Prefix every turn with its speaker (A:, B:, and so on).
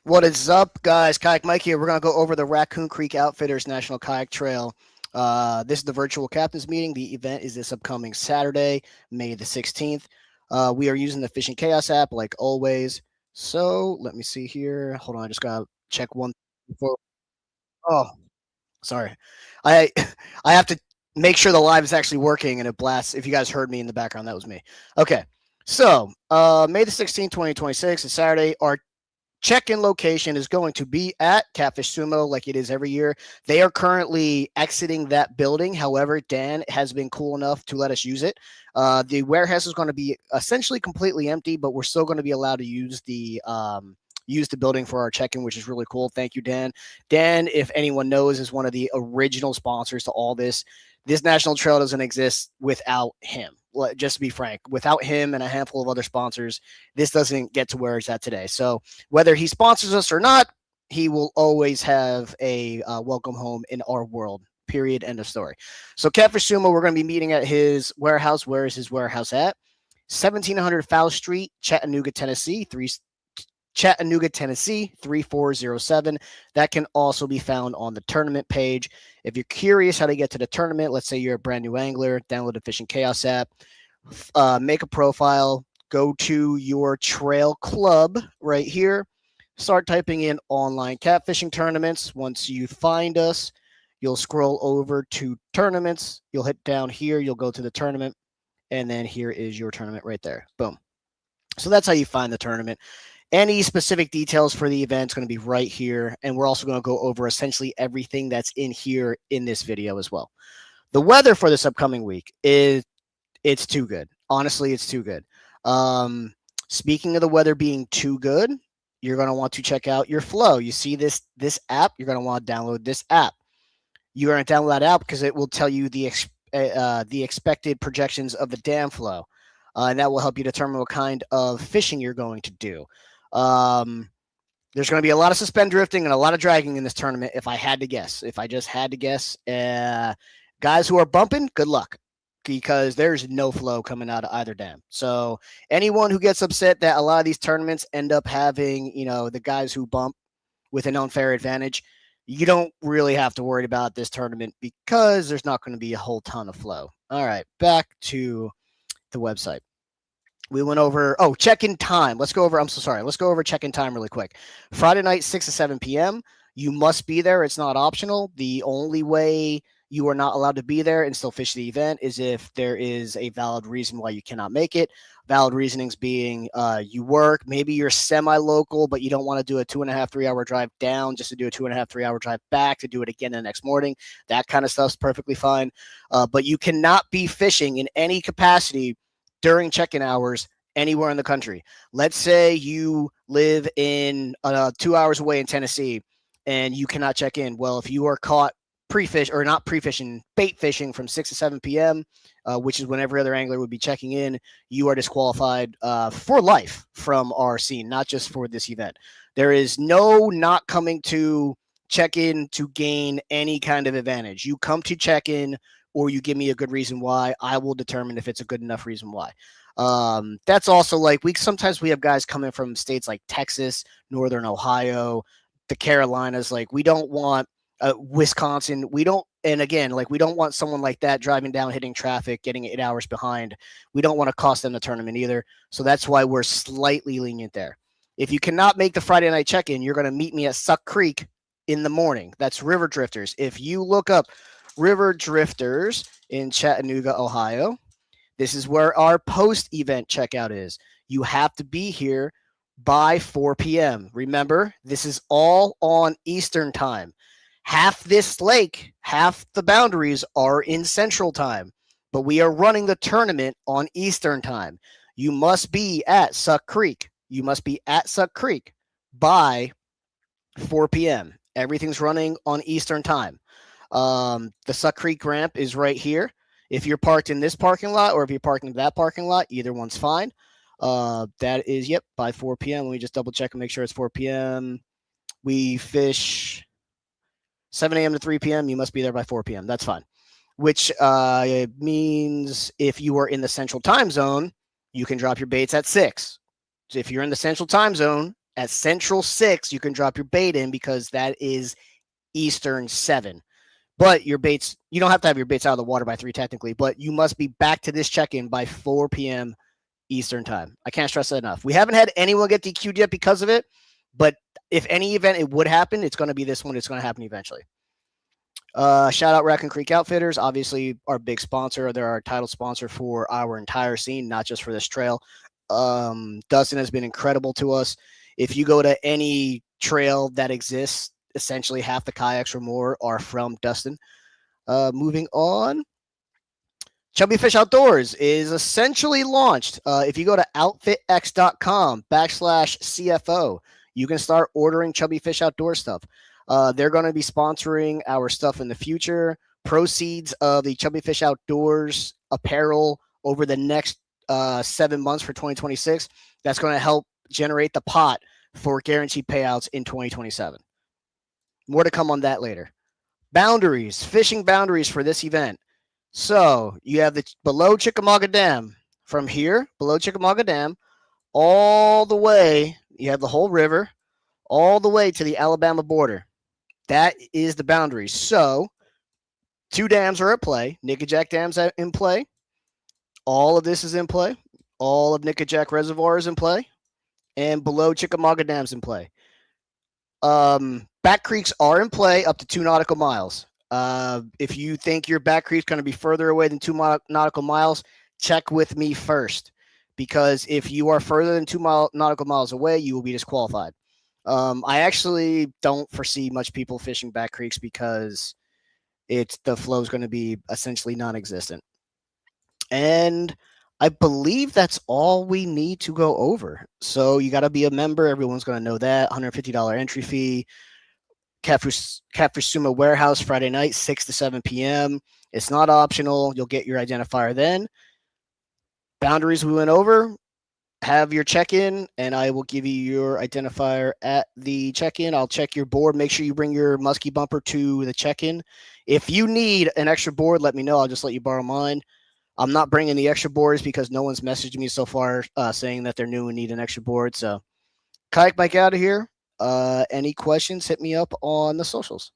A: What is up, guys? Kayak Mike here. We're going to go over the Raccoon Creek Outfitters National Kayak Trail. This is the virtual captain's meeting. The event is this upcoming Saturday, May the 16th. We are using the Fishing Chaos app like always. So let me see here. Hold on. I just got to check one before. Oh, sorry. I I have to make sure the live is actually working and it blasts. If you guys heard me in the background, that was me. Okay. So, May the 16th, 2026 is Saturday. Our check-in location is going to be at Catfish Sumo like it is every year. They are currently exiting that building. However, Dan has been cool enough to let us use it. The warehouse is going to be essentially completely empty, but we're still going to be allowed to use the building for our check-in, which is really cool. Thank you, Dan. Dan, if anyone knows, is one of the original sponsors to all this. This national trail doesn't exist without him. Just to be frank, without him and a handful of other sponsors, this doesn't get to where it's at today. So whether he sponsors us or not, he will always have a welcome home in our world. Period. End of story. So Catfish Sumo, we're going to be meeting at his warehouse. Where is his warehouse at? 1700 Fowl Street, Chattanooga, Tennessee. Chattanooga, Tennessee, 3407. That can also be found on the tournament page. If you're curious how to get to the tournament, let's say you're a brand new angler, download the Fishing Chaos app, make a profile, go to your trail club right here, start typing in online catfishing tournaments. Once you find us, you'll scroll over to tournaments. You'll hit down here, you'll go to the tournament, and then here is your tournament right there. Boom. So that's how you find the tournament. Any specific details for the event is going to be right here. And we're also going to go over essentially everything that's in here in this video as well. The weather for this upcoming week it's too good. Honestly, it's too good. Speaking of the weather being too good, you're going to want to check out your flow. You see this app, you're going to want to download this app. You're going to download that app because it will tell you the expected projections of the dam flow. And that will help you determine what kind of fishing you're going to do. There's going to be a lot of suspend drifting and a lot of dragging in this tournament. If I had to guess, if I just had to guess, guys who are bumping, good luck, because there's no flow coming out of either dam. So anyone who gets upset that a lot of these tournaments end up having, the guys who bump with an unfair advantage, you don't really have to worry about this tournament because there's not going to be a whole ton of flow. All right, back to the website. We went over check-in time. Let's go over check-in time really quick. Friday night, 6 to 7 p.m. You must be there. It's not optional. The only way you are not allowed to be there and still fish the event is if there is a valid reason why you cannot make it. Valid reasonings being you work, maybe you're semi-local, but you don't want to do a 2.5, 3-hour drive down just to do a 2.5, 3-hour drive back to do it again the next morning. That kind of stuff's perfectly fine. But you cannot be fishing in any capacity during check-in hours anywhere in the country. Let's say you live in 2 hours away in Tennessee and you cannot check in. Well, if you are caught bait fishing from 6 to 7 p.m., which is when every other angler would be checking in, you are disqualified for life from our scene, not just for this event. There is no not coming to check in to gain any kind of advantage. You come to check in or you give me a good reason why. I will determine if it's a good enough reason why. That's also like sometimes we have guys coming from states like Texas, Northern Ohio, the Carolinas. Like we don't want Wisconsin. We don't want someone like that driving down, hitting traffic, getting 8 hours behind. We don't want to cost them the tournament either. So that's why we're slightly lenient there. If you cannot make the Friday night check-in, you're going to meet me at Suck Creek in the morning. That's River Drifters. If you look up River Drifters in Chattanooga, Ohio, this is where our post-event checkout is. You have to be here by 4 p.m. Remember, this is all on Eastern time. Half this lake, half the boundaries are in Central time, but we are running the tournament on Eastern time. You must be at Suck Creek. By 4 p.m. Everything's running on Eastern time. The Suck Creek ramp is right here. If you're parked in this parking lot or if you're parked in that parking lot, either one's fine. That is, by 4 p.m. Let me just double check and make sure it's 4 p.m. We fish 7 a.m. to 3 p.m. You must be there by 4 p.m. That's fine. Which means if you are in the Central Time Zone, you can drop your baits at 6. So if you're in the Central Time Zone, At Central 6, you can drop your bait in because that is Eastern 7. But your baits, you don't have to have your baits out of the water by 3 technically, but you must be back to this check-in by 4 p.m. Eastern time. I can't stress that enough. We haven't had anyone get DQ'd yet because of it, but if any event it would happen, it's going to be this one. It's going to happen eventually. Shout out Raccoon Creek Outfitters, obviously our big sponsor. They're our title sponsor for our entire scene, not just for this trail. Dustin has been incredible to us. If you go to any trail that exists, essentially half the kayaks or more are from Dustin. Moving on. Chubby Fish Outdoors is essentially launched. If you go to outfitx.com/CFO, you can start ordering Chubby Fish Outdoor stuff. They're going to be sponsoring our stuff in the future. Proceeds of the Chubby Fish Outdoors apparel over the next 7 months for 2026, that's going to help generate the pot for guaranteed payouts in 2027. More to come on that later. Boundaries, fishing boundaries for this event. So you have the below Chickamauga Dam. From here, below Chickamauga Dam, all the way, you have the whole river, all the way to the Alabama border. That is the boundary. So 2 dams are at play. Nickajack Dam's in play. All of this is in play. All of Nickajack Reservoir is in play. And below Chickamauga Dam's in play. Back creeks are in play up to 2 nautical miles. If you think your back creek's going to be further away than 2 nautical miles, check with me first. Because if you are further than 2 nautical miles away, you will be disqualified. I actually don't foresee much people fishing back creeks because the flow is going to be essentially non-existent. And I believe that's all we need to go over. So you got to be a member. Everyone's going to know that. $150 entry fee. Catfish Sumo Warehouse Friday night, 6 to 7 p.m. It's not optional. You'll get your identifier then. Boundaries we went over. Have your check-in, and I will give you your identifier at the check-in. I'll check your board. Make sure you bring your musky bumper to the check-in. If you need an extra board, let me know. I'll just let you borrow mine. I'm not bringing the extra boards because no one's messaged me so far saying that they're new and need an extra board. So, Kayak Mike out of here. Any questions, hit me up on the socials.